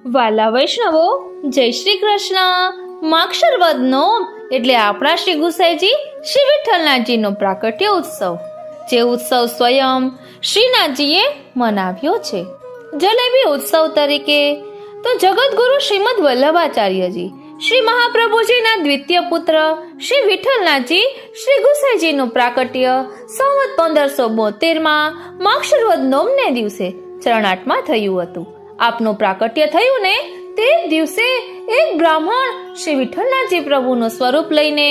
વાલા વૈષ્ણવો, જય શ્રી કૃષ્ણ. માક્ષર વદ નોમ એટલે આપણા શ્રી ગુસાઈજી શ્રી વિઠ્ઠલનાથજીનો પ્રાકટ્ય ઉત્સવ, જે ઉત્સવ સ્વયં શ્રીનાથજીએ મનાવ્યો છે. જલેબી ઉત્સવ તરીકે તો જગતગુરુ શ્રીમદ વલ્લભાચાર્યજી શ્રી મહાપ્રભુજીના દ્વિતીય પુત્ર શ્રી વિઠ્ઠલનાથજી શ્રી ગુસાઈજીનું પ્રાકટ્ય સંવત 1572 માક્ષર વદ નોમને દિવસે ચરણાટમાં થયું હતું. આપનું પ્રાકટ્ય થયું ને તે દિવસે એક બ્રાહ્મણ શ્રી વિઠ્ઠલનાથજી પ્રભુનું સ્વરૂપ લઈને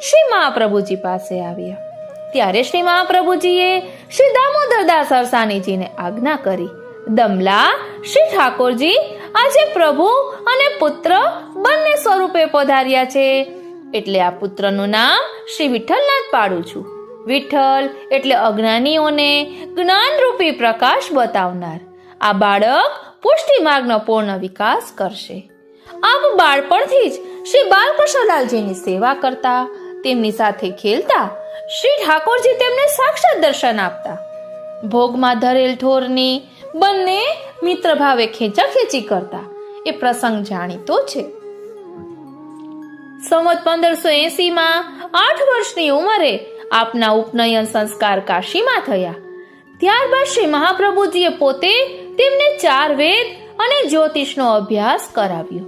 શ્રી મહાપ્રભુજી પાસે આવ્યા. ત્યારે શ્રી મહાપ્રભુજીએ શ્રી દામોદરદાસ અરસાનીજીને આજ્ઞા કરી, દમલા શ્રી ઠાકોરજી આજે પ્રભુ અને પુત્ર બંને સ્વરૂપે પધાર્યા છે, એટલે આ પુત્રનું નામ શ્રી વિઠ્ઠલનાથ પાડું છું. વિઠ્ઠલ એટલે અજ્ઞાનીઓને જ્ઞાનરૂપી પ્રકાશ બતાવનાર. આ બાળક પુષ્ટિ માર્ગનો પૂર્ણ વિકાસ કરશે. આપ બાળપણથી જ શ્રી બાલકૃષ્ણલાલજીની સેવા કરતા, તેમની સાથે ખેલતા, શ્રી ઠાકોરજી તેમને સાક્ષાત દર્શન આપતા. ભોગમાં ધરેલ ઠોરની બંને મિત્ર ભાવે ખેંચાખેંચી કરતા એ પ્રસંગ જાણીતો છે. સંવત 1580 8 વર્ષની ઉંમરે આપના ઉપનયન સંસ્કાર કાશીમાં થયા. ત્યારબાદ શ્રી મહાપ્રભુજીએ પોતે તેમને 4 વેદ અને જ્યોતિષનો અભ્યાસ કરાવ્યો.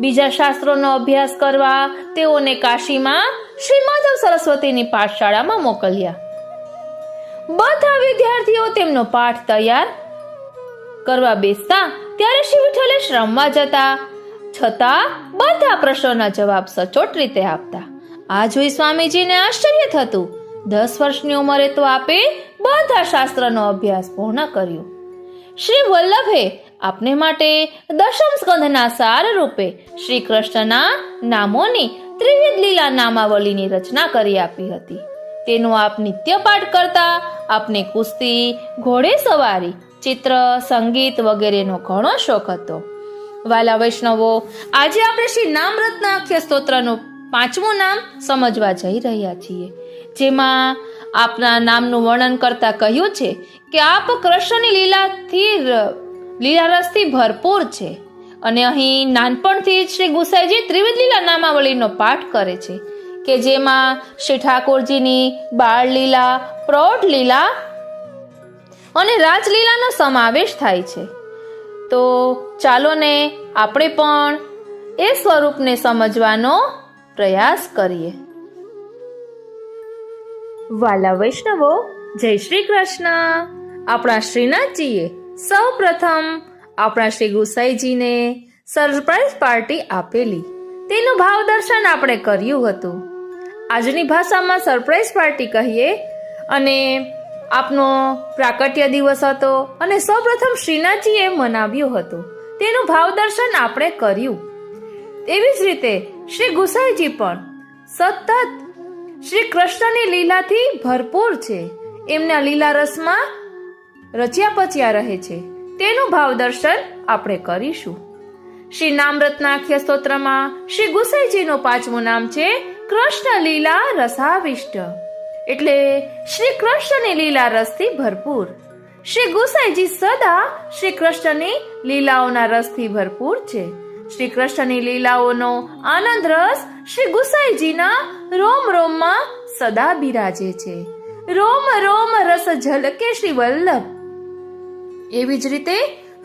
બીજા શાસ્ત્રોનો અભ્યાસ કરવા તેઓને કાશીમાં શ્રી માધવ સરસ્વતીની પાઠશાળામાં મોકલ્યા. બધા વિદ્યાર્થીઓ તેમનો પાઠ તૈયાર કરવા બેસતા ત્યારે શ્રી વિઠ્ઠલે શ્રમમાં જતા, છતાં બધા પ્રશ્નોના જવાબ સચોટ રીતે આપતા. આ જોઈ સ્વામીજીને આશ્ચર્ય થતું. 10 વર્ષની ઉંમરે તો આપે બધા શાસ્ત્રનો અભ્યાસ પૂર્ણ કર્યો. શ્રી વલ્લભે આપને માટે દશમ સ્કંધના સાર રૂપે શ્રી કૃષ્ણના નામોની ત્રિવિધ લીલા નામાવલીની રચના કરી આપી હતી. તેનો આપ નિત્ય પાઠ કરતા. આપને કુસ્તી, ઘોડે સવારી, ચિત્ર, સંગીત વગેરેનો ઘણો શોખ હતો. વાલા વૈષ્ણવો, આજે આપણે શ્રી નામરત્નાખ્ય સ્તોત્રનું 5મું નામ સમજવા જઈ રહ્યા છીએ, જેમાં આપના નામનું વર્ણન કરતા કહ્યું છે કે આપ કૃષ્ણની લીલારસથી ભરપૂર છે. અને અહીં નાનપણથી જ શ્રી ગુસાઈજી ત્રિવિધ લીલા નામાવલીનો પાઠ કરે છે, કે જેમાં શ્રી ઠાકોરજીની બાળ લીલા, પ્રૌઢ લીલા અને રાજલીલાનો સમાવેશ થાય છે. તો ચાલો ને આપણે પણ એ સ્વરૂપને સમજવાનો પ્રયાસ કરીએ. વાલા વૈષ્ણવો, જય શ્રી કૃષ્ણ. આપણા શ્રીનાથજીએ સૌ પ્રથમ આપણા શ્રી ગુસાઈજીને સરપ્રાઈઝ પાર્ટી આપેલી, તેનું ભાવ દર્શન આપણે કર્યું હતું. આજની ભાષામાં સરપ્રાઈઝ પાર્ટી કહીએ. અને આપનો પ્રાકટ્ય દિવસ હતો અને સૌપ્રથમ શ્રીનાથજીએ મનાવ્યો હતો, તેનું ભાવ દર્શન આપણે કર્યું. એવી જ રીતે શ્રી ગુસાઈજી પણ સતત શ્રી કૃષ્ણની લીલાથી ભરપૂર છે. એમના લીલા રસમાં રચ્યા પચ્યા રહે છે, તેનું ભાવ દર્શન આપણે કરીશું. શ્રી નામરત્નાખ્ય સ્તોત્રમાં શ્રી ગુસાઈજીનું 5મું નામ છે કૃષ્ણ લીલા રસાવિષ્ટ, એટલે શ્રી કૃષ્ણની લીલા રસથી ભરપૂર. શ્રી ગુસાઈજી સદા શ્રી કૃષ્ણની લીલાઓના રસથી ભરપૂર છે. શ્રી કૃષ્ણની લીલાઓનો આનંદ રસ શ્રી ગુસાઈજીના રોમ રોમમાં સદા બિરાજે છે. રોમ રોમ રસ ઝલકે શ્રી વલ્લભ, એવી જ રીતે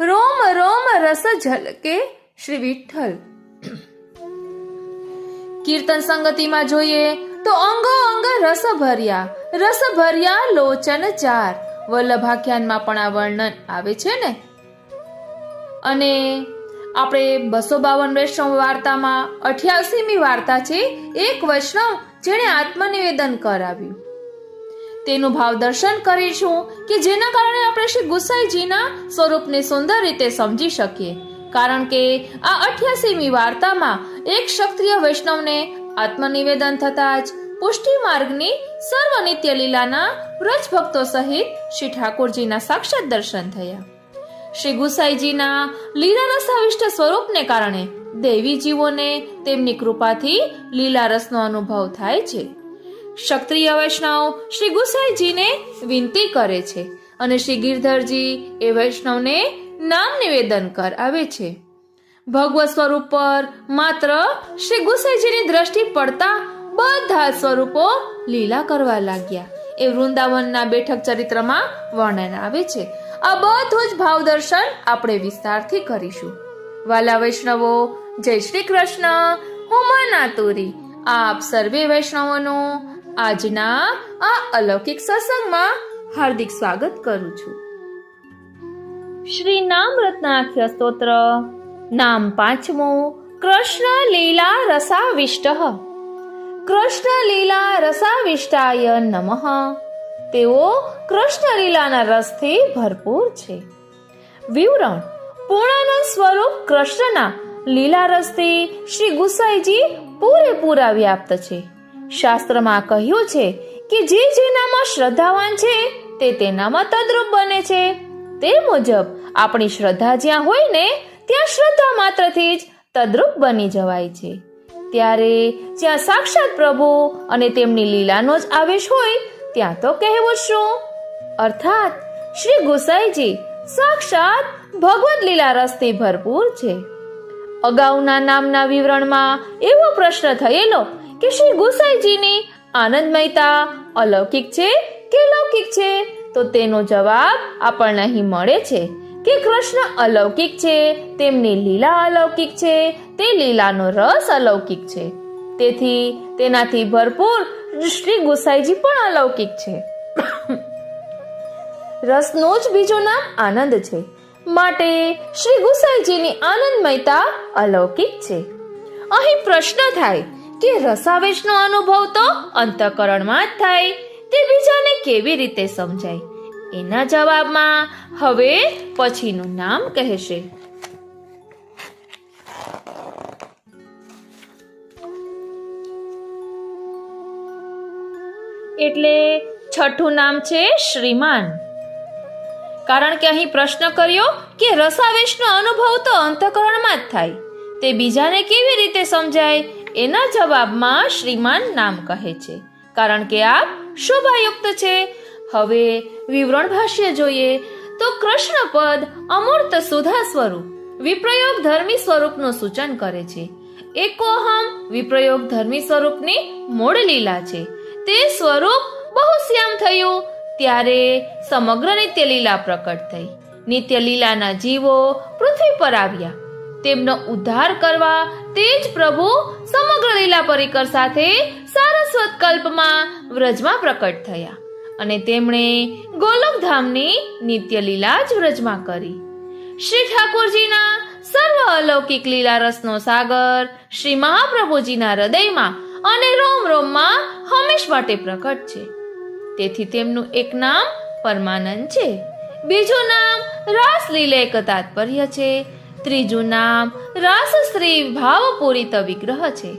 રોમ રોમ રસ ઝલકે શ્રી વિઠ્ઠલ. કીર્તન સંગતિમાં જોઈએ તો અંગો અંગ રસ ભર્યા લોચન ચાર, વલ્લભાખ્યાનમાં પણ આ વર્ણન આવે છે ને. અને આપણે 252 વૈષ્ણવ વાર્તામાં 88મી વાર્તા છે એક વૈષ્ણવ જેણે આત્મનિવેદન કરાવ્યું. તેનું ભાવ દર્શન કરીશું કે જેના કારણે આપણે શ્રી ગુસાઈજીના સ્વરૂપને સુંદર રીતે સમજી શકીએ. કારણ કે આ 88મી વાર્તામાં એક ક્ષત્રિય વૈષ્ણવને આત્મનિવેદન થતા જ પુષ્ટિ માર્ગની સર્વ નિત્ય લીલાના વ્રજ ભક્તો સહિત શ્રી ઠાકોરજીના સાક્ષાત દર્શન થયા. શ્રી ગુસાઈજીના લીલા રસાવિષ્ટ સ્વરૂપને કારણે દેવી જીવોને તેમની કૃપાથી લીલા રસનો અનુભવ થાય છે. ક્ષત્રિય વૈષ્ણવ શ્રી ગુસાઈજીને વિનંતી કરે છે અને શ્રી ગિરધરજી એ વૈષ્ણવને નામ નિવેદન કરાવે છે. ભગવત સ્વરૂપ પર માત્ર શ્રી ગુસાઈજીની દ્રષ્ટિ પડતા બધા સ્વરૂપો લીલા કરવા લાગ્યા. એ વૃંદાવનના બેઠક ચરિત્રમાં વર્ણન આવે છે. આ બધું જ ભાવ દર્શન આપણે વિસ્તારથી કરીશું. વાલા વૈષ્ણવો, જય શ્રી કૃષ્ણ. હું મના તુરી આપ સર્વે વૈષ્ણવોનું આજના આ અલૌકિક સત્સંગમાં હાર્દિક સ્વાગત કરું છું. શ્રી નામ રત્નાખ્ય સ્તોત્ર, નામ પાંચમું, કૃષ્ણ લીલા રસાવિષ્ટ. કૃષ્ણ લીલા રસાવિષ્ટાય નમઃ. તેઓ કૃષ્ણ લીલાના રસથી ભરપૂર છે. વિવરણ: પૂર્ણાનંદ સ્વરૂપ કૃષ્ણના લીલા રસથી શ્રી ગુસાઈજી પૂરેપૂરા વ્યાપ્ત છે. શાસ્ત્રમાં કહ્યું છે કે જે જેનામાં શ્રદ્ધાવાન છે તે તેનામાં તદ્રૂપ બને છે. તે મુજબ આપણી શ્રદ્ધા જ્યાં હોય ને ત્યાં શ્રદ્ધા માત્રથી જ તદ્રૂપ બની જવાય છે. ત્યારે જ્યાં સાક્ષાત પ્રભુ અને તેમની લીલાનો જ આવેશ હોય ત્યાં તો કહેવું શું. અર્થાત શ્રી ગુસાઈજી સાક્ષાત ભગવદ લીલા રસથી ભરપૂર છે. અગાઉના નામના વિવરણમાં એવો પ્રશ્ન થયેલો કે શ્રી ગુસાઈજીની આનંદમયતા અલૌકિક છે કે લૌકિક છે, તો તેનો જવાબ આપણને અહીં મળે છે કે કૃષ્ણ અલૌકિક છે, તેમની લીલા અલૌકિક છે, તે લીલાનો રસ અલૌકિક છે. તેથી તેનાથી ભરપૂર શ્રી ગુસાઈજી પણ અલૌકિક છે. રસનું જ બીજું નામ આનંદ છે, માટે શ્રી ગુસાઈજીની આનંદમયતા અલૌકિક છે. અહીં પ્રશ્ન થાય કે રસાવેશનો અનુભવ તો અંતઃકરણમાં જ થાય, તે બીજાને કેવી રીતે સમજાય? એના જવાબમાં હવે પછીનું નામ કહેશે. એટલે છઠ્ઠું નામ છે શ્રીમાન. કારણ કે અહીં પ્રશ્ન કર્યો કે રસાવેશનો અનુભવ તો અંતઃકરણમાં જ થાય, તે બીજાને કેવી રીતે સમજાય? એના જવાબમાં શ્રીમાન નામ કહે છે, કારણ કે આ શોભાયુક્ત છે. હવે વિવરણ ભાષ્ય જોઈએ તો કૃષ્ણ પદ અમૂર્ત સુધા સ્વરૂપ વિપ્રયોગ ધર્મી સ્વરૂપનું સૂચન કરે છે. એકોહમ વિપ્રયોગ ધર્મી સ્વરૂપની મૂળ લીલા છે. તે સ્વરૂપ બહુશ્યામ થયું ત્યારે સમગ્ર નિત્ય લીલા પ્રકટ થઈ. નિત્ય લીલાના જીવો પૃથ્વી પર આવ્યા. તેમનો ઉદ્ધાર કરવા તે જ પ્રભુ સમગ્ર લીલા પરિકર સાથે સારસ્વત કલ્પમાં વ્રજમાં પ્રકટ થયા અને તેમણે ગોલોકધામની નિત્ય લીલા જ વ્રજમાં કરી. શ્રી ઠાકોરજીના સર્વ અલૌકિક લીલા રસનો સાગર શ્રી મહાપ્રભુજીના હૃદયમાં અને રોમ રોમમાં હંમેશ માટે પ્રકટ છે. તેથી તેમનું એક નામ પરમાનંદ છે, બીજું નામ રાસલીલેક તાત્પર્ય છે, ત્રીજું નામ રાસશ્રી ભાવપૂરિત વિગ્રહ છે,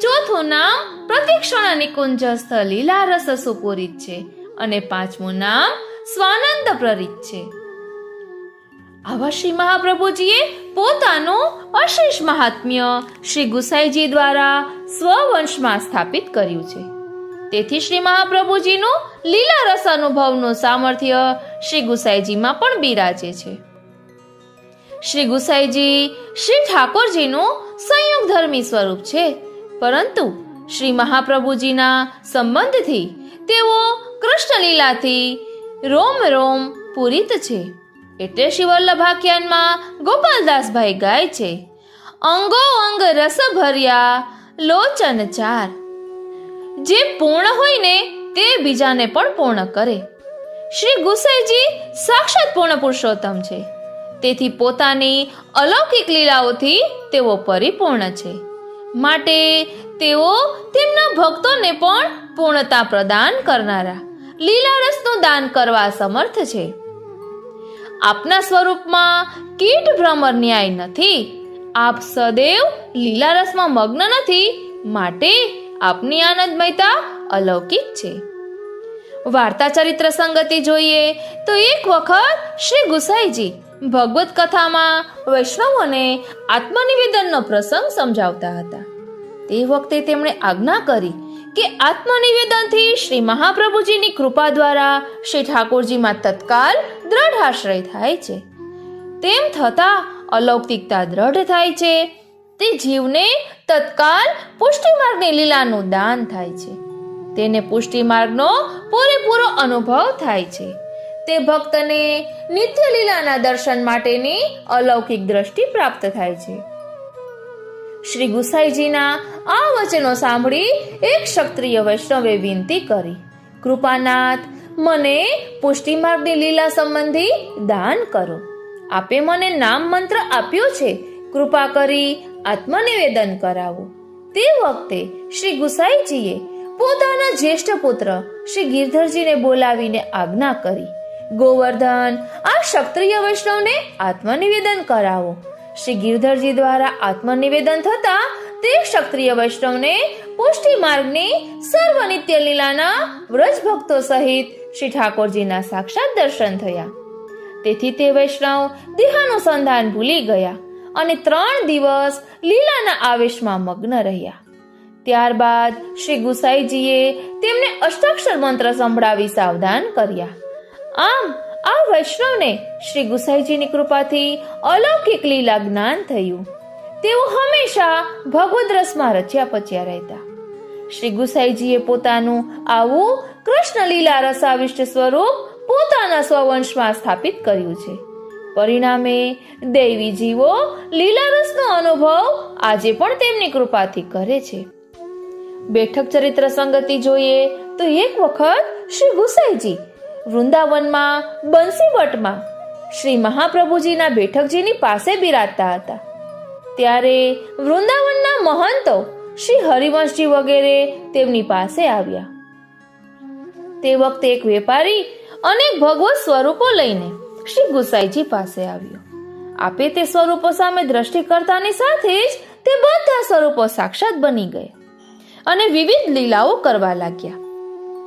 ચોથું નામ પ્રતિક્ષણ નિકુંજસ્થ લીલા રસ સુપૂરિત છે અને પાંચમું નામ સ્વાનંદ પ્રરિત છે. આવા શ્રી મહાપ્રભુજીએ પોતાનું અશેષ મહાત્મ્ય શ્રી ગુસાઈજી દ્વારા સ્વવંશમાં સ્થાપિત કર્યું છે. તેથી શ્રી મહાપ્રભુજીનું લીલા રસ અનુભવનું સામર્થ્ય શ્રી ગુસાઈજીમાં પણ બિરાજે છે. શ્રી ગુસાઈજી શ્રી ઠાકોરજીનું સંયુક્ત ધર્મી સ્વરૂપ છે, પરંતુ શ્રી મહાપ્રભુજીના સંબંધથી તેઓ કૃષ્ણ લીલાથી રોમ રોમ પૂરિત છે. એટલે શ્રી વલ્લભાખ્યાનમાં ગોપાલદાસભાઈ ગાય છે, અંગો અંગ રસ ભર્યા લોચન ચાર. જે પૂર્ણ હોય ને તે બીજાને પણ પૂર્ણ કરે. શ્રી ગુસાઈજી સાક્ષાત પૂર્ણ પુરુષોત્તમ છે, તેથી પોતાની અલૌકિક લીલાઓથી તેઓ પરિપૂર્ણ છે. માટે તેઓ તેમના ભક્તોને પણ પૂર્ણતા પ્રદાન કરનારા લીલા રસનું દાન કરવા સમર્થ છે. આપના સ્વરૂપમાં કીટ ભ્રમર ન્યાય નથી. આપ સદૈવ લીલા રસમાં મગ્ન નથી, માટે આપની આનંદમયતા અલૌકિક છે. વાર્તા ચરિત્ર સંગતિ જોઈએ તો એક વખત શ્રી ગુસાઈજી ભગવત કથામાં વૈષ્ણવોને આત્મનિવેદનનો પ્રસંગ સમજાવતા હતા. તે વખતે તેમણે આજ્ઞા કરી કે આત્મનિવેદનથી શ્રી મહાપ્રભુજીની કૃપા દ્વારા શ્રી ઠાકોરજીમાં તત્કાલ દ્રઢ આશ્રય થાય છે. તેમ થતાં અલૌકિકતા દ્રઢ થાય છે. તે જીવને તત્કાલ પુષ્ટિ માર્ગની લીલાનું દાન થાય છે. તેને પુષ્ટિ માર્ગનો પૂરેપૂરો અનુભવ થાય છે. તે ભક્તને નિત્ય લીલાના દર્શન માટેની અલૌકિક દ્રષ્ટિ પ્રાપ્ત થાય છે. શ્રી ગુસાઈજીના આ વચનો સાંભળી એક ક્ષત્રિય વૈષ્ણવે વિનંતી કરી, કૃપાનાથ, મને પુષ્ટિ માર્ગની લીલા સંબંધી દાન કરો. આપે મને નામ મંત્ર આપ્યો છે, કૃપા કરી આત્મનિવેદન કરાવો. તે વખતે શ્રી ગુસાઈજીએ પોતાના જ્યેષ્ઠ પુત્ર શ્રી ગિરધરજીને બોલાવીને આજ્ઞા કરી, ગોવર્ધન, આ ક્ષત્રિય વૈષ્ણવને આત્મનિવેદન કરાવો. શ્રી ગિરધરજી દ્વારા આત્મનિવેદન થતા તે ક્ષત્રિય વૈષ્ણવને પુષ્ટિ માર્ગની સર્વ નિત્ય લીલાના વ્રજ ભક્તો સહિત શ્રી ઠાકોરજીના સાક્ષાત દર્શન થયા. તેથી તે વૈષ્ણવ દેહાનુસંધાન ભૂલી ગયા અને 3 દિવસ લીલાના આવેશમાં મગ્ન રહ્યા. ત્યારબાદ શ્રી ગુસાઈજીએ તેમને અષ્ટાક્ષર મંત્ર સંભળાવી સાવધાન કર્યા. આમ આ વૈષ્ણવને શ્રી ગુસાઈજીની કૃપાથી અલૌકિક લીલા જ્ઞાન થયું. તેઓ હંમેશા ભગવદ રસમાં રચ્યા પચ્યા રહેતા. શ્રી ગુસાઈજીએ પોતાનું આવું કૃષ્ણ લીલા રસાવિષ્ટ સ્વરૂપ પોતાના સ્વવંશમાં સ્થાપિત કર્યું છે. પરિણામે દૈવી જીવો લીલા રસનો અનુભવ આજે પણ તેમની કૃપાથી કરે છે. બેઠક ચરિત્ર સંગતિ જોઈએ તો એક વખત શ્રી ગુસાઈજી વૃંદાવનમાં બંસીવટમાં શ્રી મહાપ્રભુજીના બેઠકજીની પાસે બિરાજતા હતા. ત્યારે વૃંદાવનના મહંતો શ્રી હરિવંશજી વગેરે તેમની પાસે આવ્યા. તે વખતે એક વેપારી અનેક ભગવત સ્વરૂપો લઈને શ્રી ગુસાઈજી પાસે આવ્યો. આપે તે સ્વરૂપો સામે દ્રષ્ટિ કરતાની સાથે જ તે બધા સ્વરૂપો સાક્ષાત બની ગયા અને વિવિધ લીલાઓ કરવા લાગ્યા.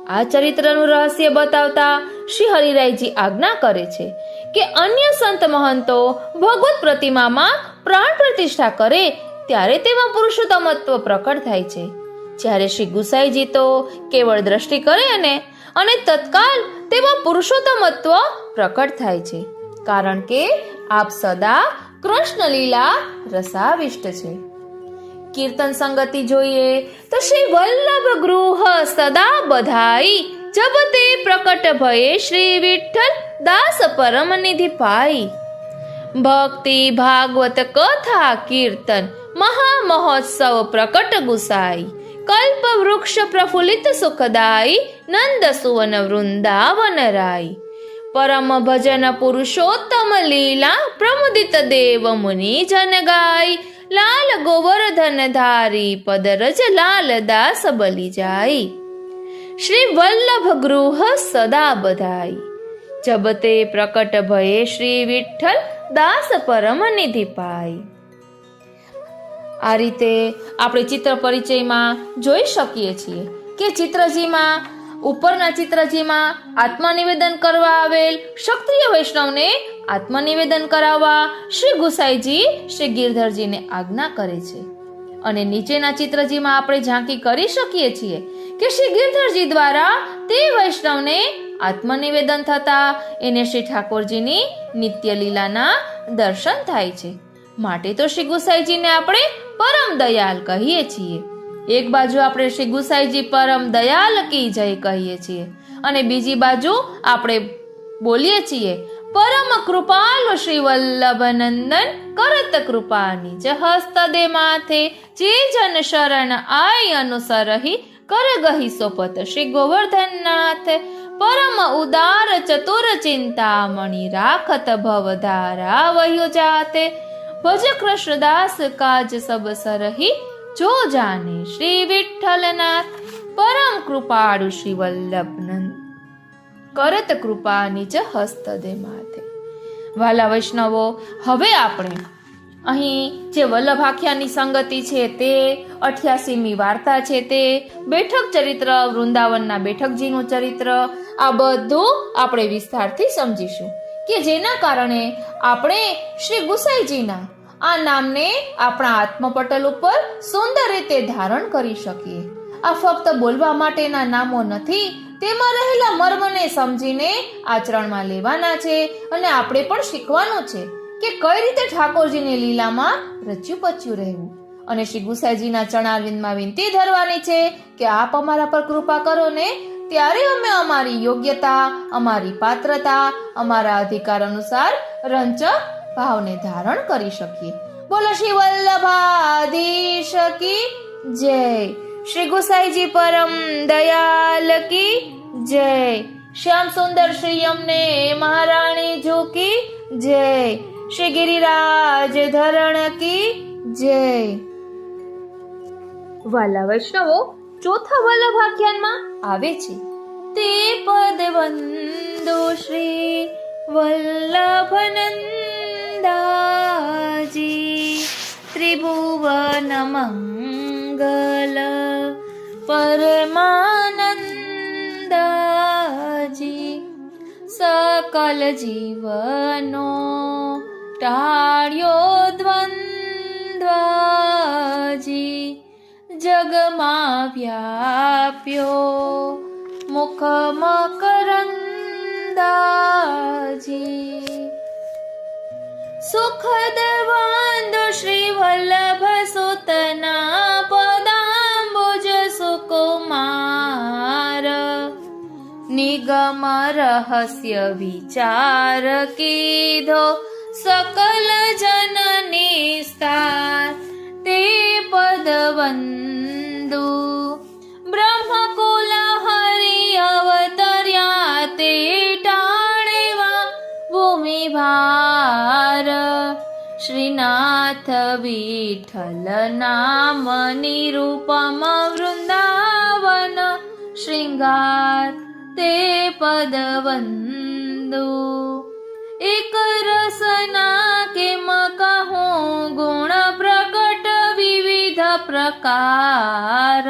આ ચરિત્રનું રહસ્ય બતાવતા શ્રી હરિરાયજી આજ્ઞા કરે છે કે અન્ય સંત મહંતો ભગવત પ્રતિમામાં પ્રાણ પ્રતિષ્ઠા કરે ત્યારે તેમાં પુરુષોત્તમત્વ પ્રકટ થાય છે. જ્યારે શ્રી ગુસાઈજી તો કેવળ દ્રષ્ટિ કરે અને તત્કાલ તેમાં પુરુષોત્તમત્વ પ્રકટ થાય છે, કારણ કે આપ સદા કૃષ્ણ લીલા રસાવિષ્ટ છે. કીર્તન સંગતિ જોઈએ તો શ્રી વલ્લભ ગૃહ સદા બધાઈ, જબ તે પ્રકટ ભયે શ્રી વિઠ્ઠલ દાસ પરમ નિધિ પાઈ. ભક્તિ ભાગવત કથા કીર્તન મહા મહોત્સવ પ્રકટ ગુસાઈ, કલ્પ વૃક્ષ પ્રફુલ્લિત સુખદાઈ, નંદ સુવન વૃંદાવન રાઈ. પરમ ભજન પુરુષોત્તમ લીલા, પ્રમુદિત દેવ મુનિ જન ગાય. લાલ ગોવર્ધન ધારી પદરજ લાલ દાસ બલી જાય. શ્રી વલ્લભ ગૃહ સદા બધાઈ, જબ તે પ્રકટ ભયે શ્રી વિઠ્ઠલ દાસ પરમ નિધિ પાઈ. આ રીતે આપણે ચિત્ર પરિચયમાં જોઈ શકીએ છીએ કે ચિત્રજીમાં ઉપરના ચિત્રજીમાં આત્મનિવેદન કરવા આવેલ ક્ષત્રિય વૈષ્ણવને આત્મનિવેદન કરાવવા શ્રી ગુસાઈજી શ્રી ગિરધરજીને આજ્ઞા કરે છે. અને નીચેના ચિત્રજીમાં આપણે ઝાંકી કરી શકીએ છીએ કે શ્રી ગિરધરજી દ્વારા તે વૈષ્ણવને આત્મનિવેદન થતા એને શ્રી ઠાકોરજીની નિત્ય લીલાના દર્શન થાય છે. માટે તો શ્રી ગુસાઈજીને આપણે પરમ દયાલ કહીએ છીએ. એક બાજુ આપણે શ્રી ગુસાઈજી પરમ દયાલ કી જય કહીએ છીએ અને બીજી બાજુ આપણે બોલીએ છીએ પરમ કૃપાલુ શ્રી વલ્લભ નંદન, કરત કૃપાની જ હસ્ત દે માથે, જે જન શરણ આય અનુસરહી, કર ગહી સોપત શ્રી ગોવર્ધન નાથ. પરમ ઉદાર ચતુર ચિંતામણી, રાખત ભવધારા વહ્યો જાતે, ભજ કૃષ્ણદાસ કાજ સબ સરહી, જો જાને શ્રી વિઠ્ઠલનાથ. પરમ કૃપાળુ શ્રી વલ્લભ નંદ, કરત કૃપાની જ હસ્ત દે માથે. વાલા વૈષ્ણવો, હવે આપણે અહીં જે વલ્લભ આખ્યાનની સંગતિ છે તે 88મી વાર્તા છે તે બેઠક ચરિત્ર, વૃંદાવનના બેઠકજીનું ચરિત્ર, આ બધું આપણે વિસ્તારથી સમજીશું કે જેના કારણે આપણે શ્રી ગુસાઈજીના આ નામને આપણા આત્મપટલ ઉપર સુંદર રીતે ધારણ કરી શકીએ. આ ફક્ત બોલવા માટેના નામો નથી, તેમાં રહેલા મર્મને સમજીને આચરણમાં લેવાના છે અને આપણે પણ શીખવાનું છે કે કઈ રીતે ઠાકોરજીની લીલામાં રચ્યું પચ્યું રહેવું. અને શ્રી ગુસાઈજીના ચરણારવિંદમાં વિનંતી ધરવાની છે કે આપ અમારા પર કૃપા કરો ને, ત્યારે અમે અમારી યોગ્યતા, અમારી પાત્રતા, અમારા અધિકાર અનુસાર રંચક ભાવને ધારણ કરી શકીએ. બોલો શ્રી વલ્લભાધીશ કી જય. શ્રી ગુસાઈજી પરમ દયાલ કી જય. શ્યામ સુંદર શ્રી અમને મહારાણી જો કી જય. શ્રી ગિરિરાજ ધરણ કી જય. વાલા વૈષ્ણવો, ચોથા વલ્લભાખ્યાનમાં આવે છે તે પદ વંદો શ્રી વલ્લભનંદાજી, ત્રિભુવન મંગલ પરમાનંદાજી, સકલ જીવનો ટાળ્યો દ્વંદ્વજી, જગમાં વ્યાપ્યો મુખ મકરંદાજી, સુખદ વાંદો શ્રી વલ્લભ સુતના પદાંબુજ સુકુમાર, નિગમ રહસ્ય વિચાર કીધો સકલ જન નિસ્તાર, તે પદ વંદુ બ્રહ્મકુલ હરિ અવતર્યા, તે ટાળેવા ભૂમિ ભાર, શ્રીનાથ વિઠ્ઠલ નામ નિરૂપમ વૃંદાવન શૃંગાર, તે પદ વંદુ એક રસના કેમ કહું ગુણ પ્રગટ વિવિધ પ્રકાર,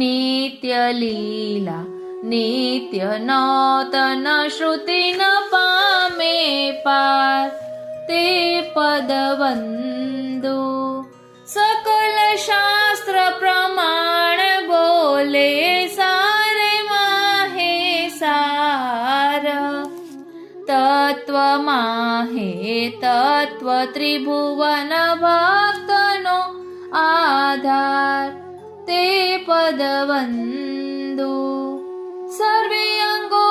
નિત્ય લીલા નિત્ય નૂતન શ્રુતિ ન પામે પાર, તે પદ વંદુ સકલ શાસ્ત્ર પ્રમાણ બોલે સારે માહે સાર, તત્વમાં હે તત્વ ત્રિભુવન ભક્તનો આધાર, તે પદ વંદુ સર્વે અંગો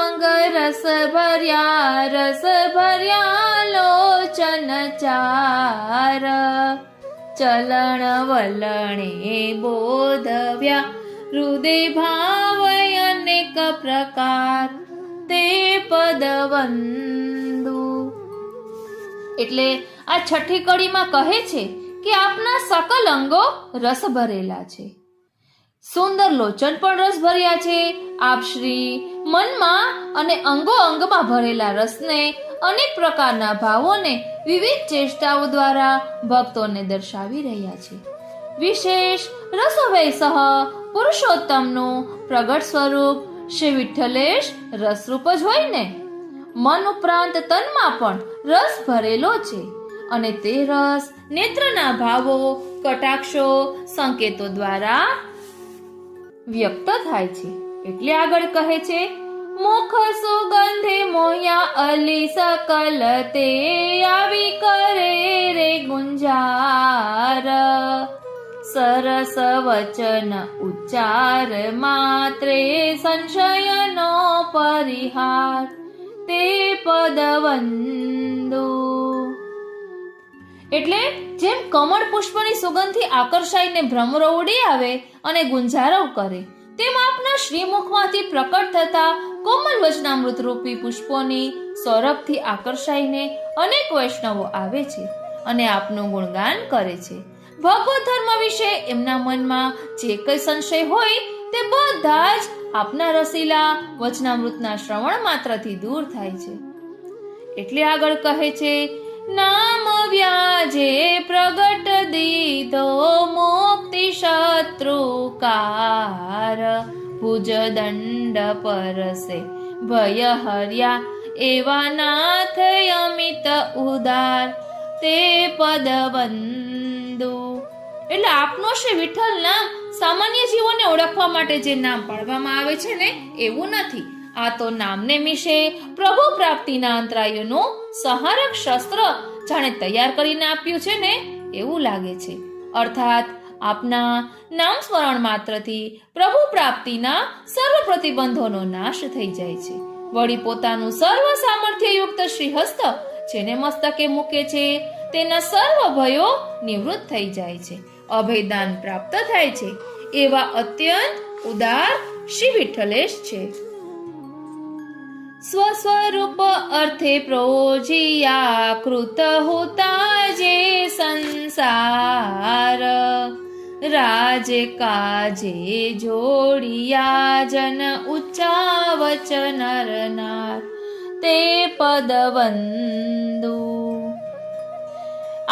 અંગ રસ ભર્યા લોચન ચાર, ચલણ વલણે બોધવ્યા હૃદય ભાવય અનેક પ્રકાર, તે પદ વંદુ. એટલે આ છઠ્ઠી કડીમાં કહે છે કે આપના સકલ અંગો રસ ભરેલા છે, સુંદર લોચન પણ રસ ભર્યા છે. આપ શ્રી મનમાં અને અંગો અંગમાં ભરેલા રસને, અનેક પ્રકારના ભાવોને વિવિધ ચેષ્ટાઓ દ્વારા ભક્તોને દર્શાવી રહ્યા છે. વિશેષ રસોવૈસહ પુરુષોત્તમનું પ્રગટ સ્વરૂપ શ્રી વિઠ્ઠલેશ રસરૂપ જ હોય ને. મન ઉપરાંત તનમાં પણ રસ ભરેલો છે, અને તે રસ નેત્રના ભાવો, કટાક્ષો, સંકેતો દ્વારા વ્યક્ત થાય છે. એટલે આગળ કહે છે, મુખ સુગંધે મોયા અલી સકલ, તે આવી કરે રે ગુંજાર, સરસ વચન ઉચ્ચાર માત્રે સંશયનો પરિહાર, તે પદ વંદુ. એટલે જેમ કમળ પુષ્પની સુગંધથી આકર્ષાઈને ભ્રમરો ઉડી આવે અને ગુંજારવ કરે, તેમ આપના શ્રીમુખમાંથી પ્રકટ થતા કોમલ વચનામૃત રૂપી પુષ્પોની સૌરભથી આકર્ષાઈને અનેક વૈષ્ણવો આવે છે અને આપનું ગુણગાન કરે છે. ભગવત ધર્મ વિશે એમના મનમાં જે કંઈ સંશય હોય તે બધા જ આપના રસીલા વચનામૃતના શ્રવણ માત્રથી દૂર થાય છે. એટલે આગળ કહે છે, નામ વ્યાજે પ્રગટ દીધો મુક્તિ શત્રુકાર, ભુજ દંડ પરસે ભય હર્યા એવા નાથ અમિત ઉદાર, તે પદ વંદુ. એટલે આપનો શ્રી વિઠ્ઠલ નામ સામાન્ય જીવોને ઓળખવા માટે જે નામ પાડવામાં આવે છે ને, એવું નથી. આ તો નામને મિશે પ્રભુ પ્રાપ્તિના અંતરાયોનું સંહારક શસ્ત્ર જાણે તૈયાર કરીને આપ્યું છે ને એવું લાગે છે. અર્થાત આપના નામ સ્મરણ માત્રથી પ્રભુ પ્રાપ્તિના સર્વ પ્રતિબંધોનો નાશ થઈ જાય છે. વળી પોતાનું સર્વ સામર્થ્યયુક્ત શ્રીહસ્ત જેને મસ્તકે મૂકે છે તેના સર્વ ભયો નિવૃત્ત થઈ જાય છે, અભયદાન પ્રાપ્ત થાય છે. એવા અત્યંત ઉદાર શ્રી વિઠ્ઠલેશ છે. સ્વસ્વરૂપ અર્થે પ્રોજિયા કૃત હોતા જે સંસાર, રાજ કાજે જોડિયા જન ઉચ્ચા વચન નરનાર, તે પદવંદુ.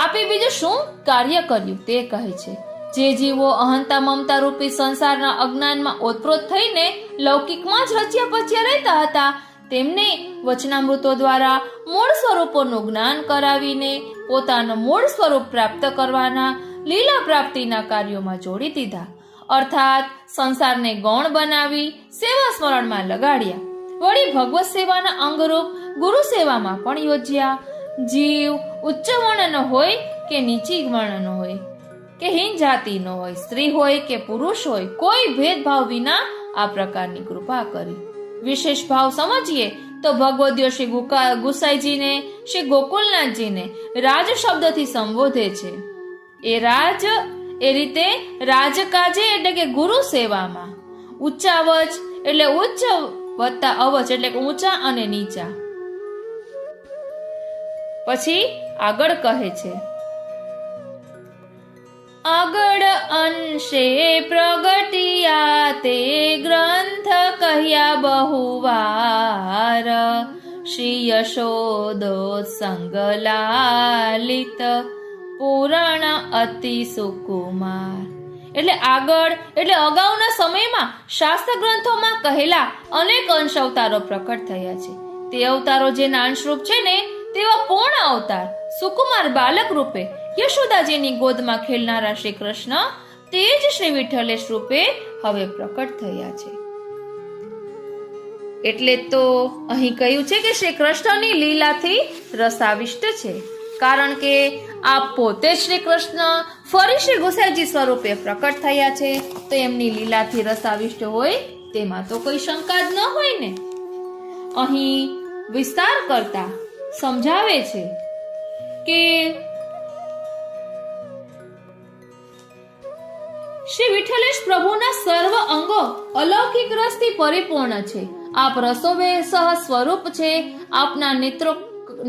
આપે બીજું શું કાર્ય કર્યું તે કહે છે. જે જીવો અહંતા મમતા રૂપી સંસારના અજ્ઞાનમાં ઓતપ્રોત થઈને લૌકિકમાં જ રચ્યા પચ્યા રહેતા હતા, તેમને વચનામૃતો દ્વારા મૂળ સ્વરૂપોનું જ્ઞાન કરાવીને પોતાનું મૂળ સ્વરૂપ પ્રાપ્ત કરવાના લીલા પ્રાપ્તિના કાર્યોમાં જોડી દીધા. અર્થાત સંસારને ગૌણ બનાવી સેવા સ્મરણમાં લગાડ્યા. વળી ભગવત સેવાના અંગરૂપ ગુરુ સેવામાં પણ યોજ્યા. જીવ ઉચ્ચ વર્ણનો હોય કે નીચી વર્ણનો હોય, કે હીન જાતિનો હોય, સ્ત્રી હોય કે પુરુષ હોય, કોઈ ભેદભાવ વિના આ પ્રકારની કૃપા કરી. વિશેષ ભાવ સમજીએ તો ભગવદ્યો શ્રી ગુસાઈજીને શ્રી ગોકુલનાથજીને રાજ શબ્દથી સંબોધે છે. એ રાજ એ રીતે રાજકાજે એટલે કે ગુરુ સેવામાં, ઉચ્ચાવચ એટલે ઉચ્ચ વત્તા અવચ એટલે કે ઊંચા અને નીચા. પછી આગળ કહે છે, આગળ અંશે પ્રગટિયા તે ગ્રંથ કહ્યા બહુવાર, શ્રી યશોદોત્સંગ લાલિત પુરાણ અતિ સુકુમાર. એટલે આગળ એટલે અગાઉના સમયમાં શાસ્ત્ર ગ્રંથોમાં કહેલા અનેક અંશ અવતારો પ્રકટ થયા છે. તે અવતારો જેના અંશરૂપ છે ને તેવા પૂર્ણ અવતાર સુકુમાર બાલક રૂપે યશોદાજીની ગોદમાં ખેલનારા શ્રી કૃષ્ણ તે જ શ્રી વિઠ્ઠલેશ રૂપે હવે પ્રકટ થયા છે. એટલે તો અહીં કહ્યું છે કે શ્રી કૃષ્ણની લીલાથી રસાવિષ્ટ છે, કારણ કે આ પોતે શ્રી કૃષ્ણ ફરી શ્રી ગુસાઈજી સ્વરૂપે પ્રકટ થયા છે, તો એમની લીલાથી રસાવિષ્ટ હોય તેમાં તો કોઈ શંકા જ ન હોય ને. અહીં વિસ્તાર કરતા સમજાવે છે કે શ્રી વિઠ્ઠલેશ પ્રભુના સર્વ અંગો અલૌકિક રસથી પરિપૂર્ણ છે. આપ રસોવે સહ સ્વરૂપ છે. આપના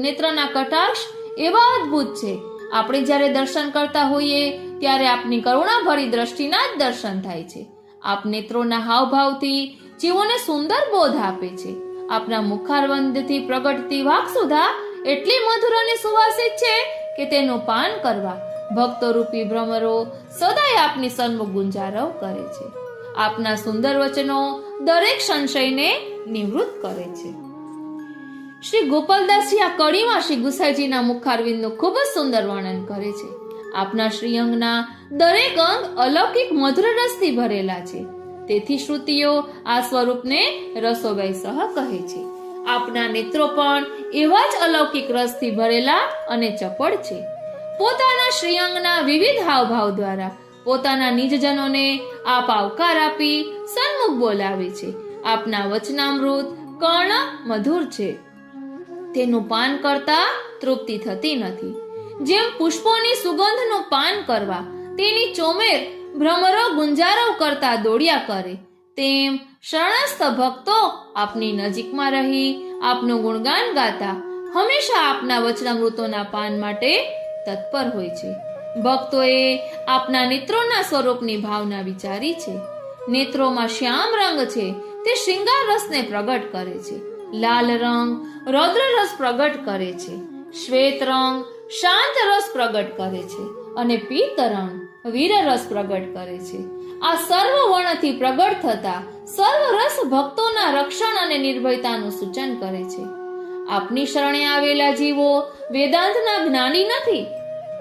નેત્રના કટાક્ષ એવા અદ્ભુત છે. આપણે જ્યારે દર્શન કરતા હોઈએ ત્યારે આપની કરુણા ભરી દ્રષ્ટિના જ દર્શન થાય છે. આપ નેત્રોના હાવભાવથી જીવોને સુંદર બોધ આપે છે. આપના મુખારવંદથી પ્રગટતી વાક સુધા એટલી મધુર અને સુવાસિત છે કે તેનું પાન કરવા ભક્તો રૂપી ભ્રમરો સદાય આપની સન્મુખ ગુંજારવ કરે છે. આપના સુંદર વચનો દરેક સંશયને નિવૃત્ત કરે છે. શ્રી ગોપાલદાસજી આ કડીમાં શ્રી ગુસાઈજીના મુખારવિંદનું ખૂબ જ સુંદર વર્ણન કરે છે. આપના શ્રીઅંગના દરેક અંગ અલૌકિક મધુર રસથી ભરેલા છે. તેથી શ્રુતિઓ આ સ્વરૂપને રસોબાઈ સહ કહે છે. આપના નેત્રો પણ એવા જ અલૌકિક રસથી ભરેલા અને ચપળ છે. પોતાના શ્રીઅંગના વિવિધ હાવભાવ દ્વારા પોતાના નિજજનોને આપ આવકાર આપી સન્મુખ બોલાવે છે. આપના વચનામૃત કર્ણ મધુર છે. તેનું પાન કરતા તૃપ્તિ થતી નથી. જેમ પુષ્પોની સુગંધનું પાન કરવા તેની ચોમેર ભ્રમરો ગુંજારવ કરતા દોડ્યા કરે, તેમ શરણસ્થ ભક્તો આપની નજીકમાં રહી આપનું ગુણગાન ગાતા હંમેશા આપના વચનામૃતોના પાન માટે તત્પર હોય છે. ભક્તોએ આપના નેત્રોના સ્વરૂપની ભાવના વિચારી છે. નેત્રોમાં શ્યામ રંગ છે તે શૃંગાર રસને પ્રગટ કરે છે. લાલ રંગ રૌદ્ર રસ પ્રગટ કરે છે. શ્વેત રંગ શાંત રસ પ્રગટ કરે છે અને પીત રંગ વીર રસ પ્રગટ કરે છે. આ સર્વ વર્ણથી પ્રગટ થતા સર્વ રસ ભક્તોના રક્ષણ અને નિર્ભયતાનું સૂચન કરે છે. આપની શરણે આવેલા જીવો વેદાંતના જ્ઞાની નથી.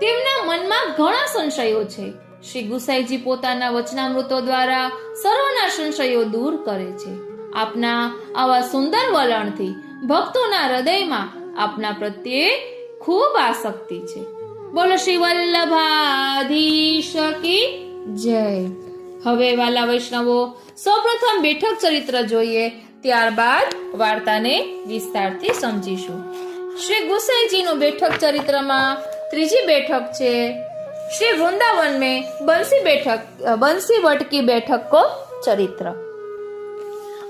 તેમના મનમાં ઘણા સંશયો છે. શ્રી ગુસાઈજી પોતાના વચનામૃતો દ્વારા સર્વના સંશયો દૂર કરે છે. આપના આવા સુંદર વલણથી ભક્તોના હૃદયમાં આપના પ્રત્યે ખૂબ આસક્તિ છે. બોલો શ્રી વલ્લભાધીશ કી જય. હવે વાલા વૈષ્ણવો, સૌપ્રથમ બેઠક ચરિત્ર જોઈએ, ત્યારબાદ વાર્તાને વિસ્તારથી સમજીશું. શ્રી ગુસાઈજીનું બેઠક ચરિત્રમાં ત્રીજી બેઠક છે श्री वृंदावन में बंसी वट की बैठक को चरित्र.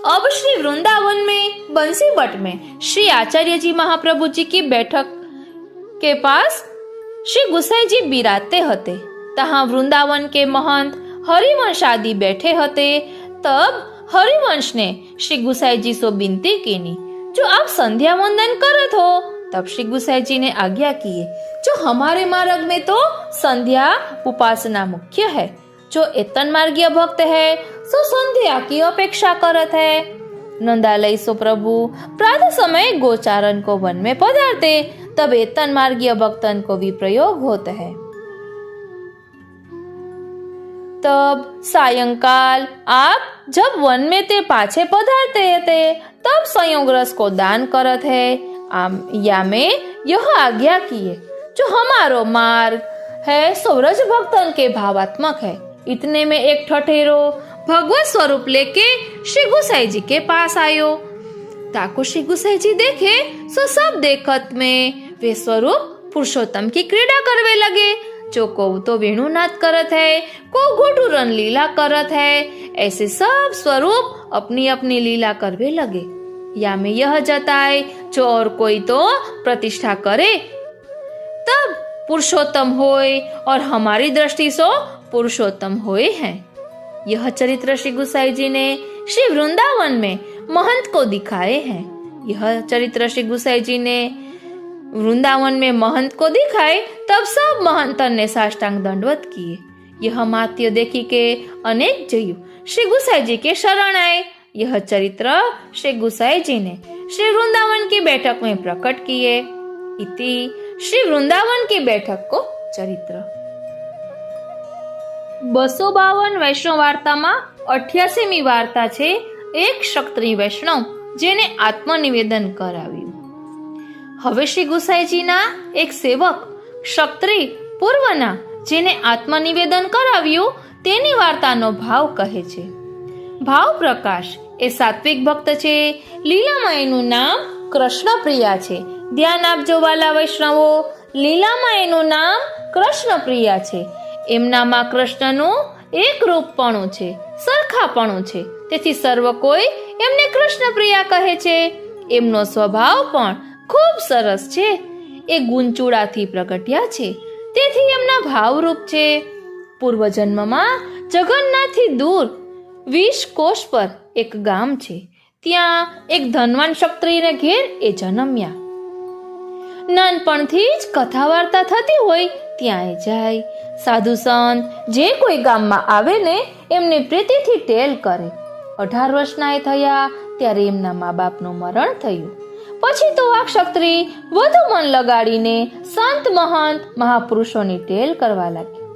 अब श्री वृंदावन में बंसी वट में श्री आचार्य जी महाप्रभु जी की बैठक के पास श्री गुसाई जी बिराते हते. तहाँ वृंदावन के महंत हरिवंश आदि बैठे हते. तब हरिवंश ने श्री गुसाई जी से विनती कीनी, जो आप संध्या वंदन करत हो. तब श्री गुसाई जी ने आज्ञा किए, जो हमारे मार्ग में तो संध्या उपासना मुख्य है. जो एतन मार्गीय भक्त है सो संध्या की अपेक्षा करत है. नंदालय सो प्रभु प्रातः समय गोचारण को वन में पधारते, तब एतन मार्गीय भक्तन को भी प्रयोग होता है. तब सायंकाल आप जब वन में ते पाछे पधारते थे, तब संयोग रस को दान करत है. या में यह आज्ञा किए, जो हमारो मार्ग है सो व्रज भक्तन के भावात्मक है. इतने में एक ठठेरो भगवत स्वरूप लेके श्री गुसाई जी के पास आयो. ताको श्री गुसाई जी देखे सो सब देखत में वे स्वरूप पुरुषोत्तम की क्रीड़ा करवे लगे. जो को तो वेणुनाद करत है, को घोटूरन लीला करत है. ऐसे सब स्वरूप अपनी अपनी लीला करवे लगे. या में यह जताए, जो और कोई तो प्रतिष्ठा करे तब पुरुषोत्तम होए, और हमारी दृष्टि से पुरुषोत्तम होए हैं. यह चरित्र श्री गुसाई जी ने श्री वृंदावन में महंत को दिखाए हैं. यह चरित्र श्री गुसाई जी ने वृंदावन में महंत को दिखाए, तब सब महंतन ने साष्टांग दंडवत किए. यह मात्य देखी के अनेक जयु श्री गुसाई जी के शरण आए. यह चरित्र श्री गुसाई जी ने श्री वृंदावन की बैठक में प्रकट किए. इति श्री वृंदावन की बैठक को चरित्र. 252 वैष्णव वार्ता में 88મી वार्ता छे एक क्षत्रिय वैष्णव जेने आत्मनिवेदन कराव्યું. હવે શ્રી ગુસાઈજીના એક સેવક ક્ષત્રિય પૂર્વના જેને આત્મનિવેદન કરાવ્યું તેની વાર્તાનો ભાવ કહે છે. ભાવ પ્રકાશ એ સાત્વિક ભક્ત છે. લીલામાયનું નામ કૃષ્ણપ્રિયા છે. ધ્યાન આપજો વાલા વૈષ્ણવો, લીલામાયનું નામ કૃષ્ણપ્રિયા છે. એમનામાં કૃષ્ણનું એક રૂપપણું છે, સરખાપણું છે. તેથી સર્વ કોઈ એમને કૃષ્ણપ્રિયા કહે છે. એમનો સ્વભાવ પણ ખૂબ સરસ છે. એ ગુંચુડાથી પ્રગટ્યા છે, તેથી એમના ભાવરૂપ છે. પૂર્વજન્મમાં જગન્નાથથી દૂર 20 કોષ પર એક ગામ છે. ત્યાં એક ધનવાન ક્ષત્રિયને ઘેર એ જન્મ્યા. નાનપણથી જ કથા વાર્તા થતી હોય ત્યાં એ જાય. સાધુ સંત જે કોઈ ગામમાં આવે ને એમને પ્રીતિથી ટેલ કરે. 18 વર્ષના એ થયા ત્યારે એમના મા બાપનું મરણ થયું. પછી તો આ ક્ષત્રિય વધુ મન લગાડીને સંત મહંત મહાપુરુષોની ટેલ કરવા લાગ્યો.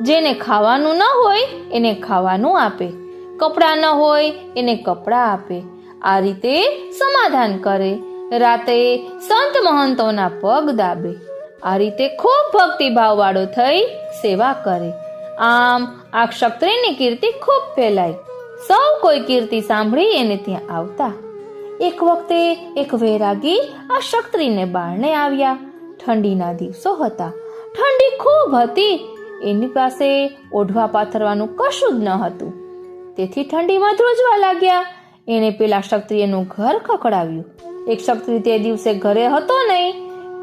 જેને ખાવાનું ન હોય એને ખાવાનું આપે, કપડાં ન હોય એને કપડાં આપે. આ રીતે સમાધાન કરે. રાતે સંત મહંતોના પગ દાબે. આ રીતે ખૂબ ભક્તિભાવ વાળો થઈ સેવા કરે. આમ આ ક્ષત્રિયની કીર્તિ ખૂબ ફેલાઈ. સૌ કોઈ કીર્તિ સાંભળી એને ત્યાં આવતા. એક વખતે એક વૈરાગી આ ક્ષત્રિયને બારણે આવ્યા. ઠંડીના દિવસો હતા. ઠંડી ખૂબ હતી. એની પાસે ઓઢવા પાથરવાનું કશું જ ન હતું. તેથી ઠંડીમાં ધ્રુજવા લાગ્યા. એને પેલા ક્ષત્રિયનું ઘર ખખડાવ્યું. એક ક્ષત્રિય તે દિવસે ઘરે હતો નહીં,